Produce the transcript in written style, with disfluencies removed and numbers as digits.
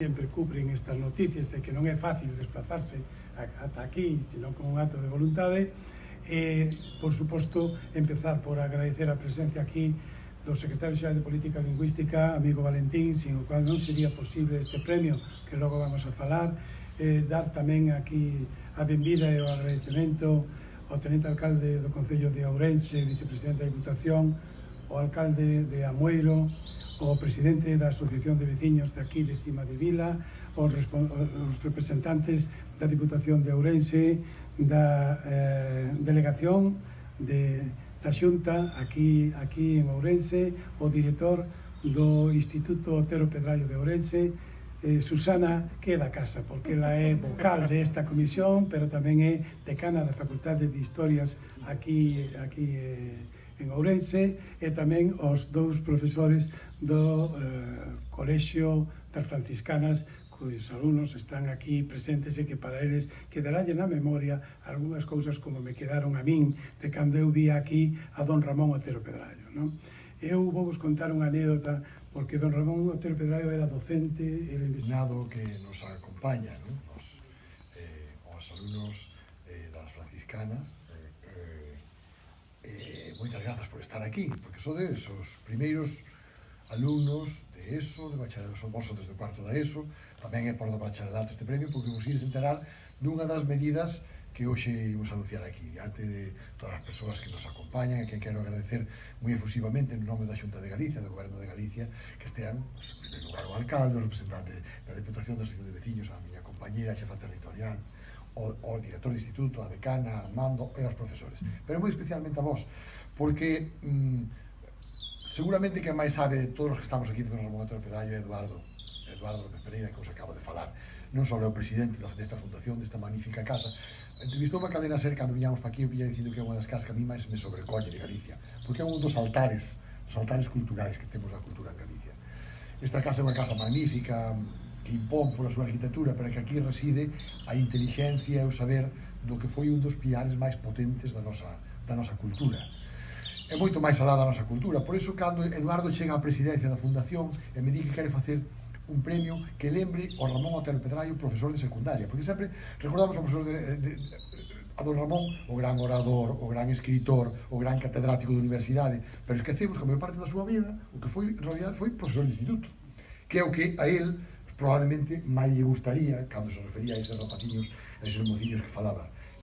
sempre cubren estas noticias de que non é fácil desplazarse ata aquí, senón con un acto de voluntade. Por suposto, empezar por agradecer a presencia aquí do secretario xeral de Política Lingüística, amigo Valentín, sin o cual non sería posible este premio, que logo vamos a falar. Dar tamén aquí a benvida e o agradecemento ao tenente alcalde do Concello de Ourense, vicepresidente da Diputación, o alcalde de Amoeiro, o presidente da Asociación de Veciños de aquí de Cima de Vila, os representantes da Diputación de Ourense, da delegación da Xunta aquí en Ourense, o director do Instituto Otero Pedrallo de Ourense, Susana, que é da casa, porque ela é vocal desta comisión, pero tamén é decana da Facultade de Historias aquí en Ourense, e tamén os dous profesores do Colexio das Franciscanas, cuyos alumnos están aquí presentes e que para eles quedaranlle na memoria algunhas cousas como me quedaron a min de cando eu vi aquí a don Ramón Otero Pedrallo, non? Eu vou vos contar unha anécdota, porque don Ramón Otero Pedrallo era docente, era investigado que nos acompaña, non? Os alumnos das franciscanas, moitas grazas por estar aquí, porque sodes os primeiros alumnos de ESO, de bacharelato, son vos desde o cuarto da ESO, tamén é por do bacharelato este premio, porque vos ides enterar dunha das medidas que hoxe imos anunciar aquí, diante de todas as persoas que nos acompañan, e que quero agradecer moi efusivamente no nome da Xunta de Galicia, do Goberno de Galicia, que estean, en primeiro lugar, o alcalde, o representante da Diputación da Asociación de Veciños, a miña compañera, a xefa territorial, o director do instituto, a decana, Armando, e os profesores. Pero moi especialmente a vos, porque seguramente que máis sabe de todos os que estamos aquí de Don Ramón Otero Pedrallo é Eduardo López Pereira, que os acabo de falar. Non só é o presidente desta fundación, desta magnífica casa. Entrevistou a Cadena SER cando viñamos para aquí, eu villa dicindo que é unha das casas que a mí máis me sobrecolle de Galicia, porque é un dos altares culturais que temos da cultura en Galicia. Esta casa é unha casa magnífica, que impón pola súa arquitectura, pero que aquí reside a inteligencia e o saber do que foi un dos pilares máis potentes da nosa cultura. É moito máis alá da nosa cultura, por iso cando Eduardo chega á presidencia da fundación e me di que quere facer un premio que lembre o Ramón Otero Pedrallo, profesor de secundaria, porque sempre recordamos ao profesor a don Ramón, o gran orador, o gran escritor, o gran catedrático de universidade, pero esquecemos que a maior parte da súa vida o que foi, en realidad, foi profesor de instituto, que é o que a él probablemente máis lle gustaría cando se refería a eses rapaciños, a eses mociños que falaba.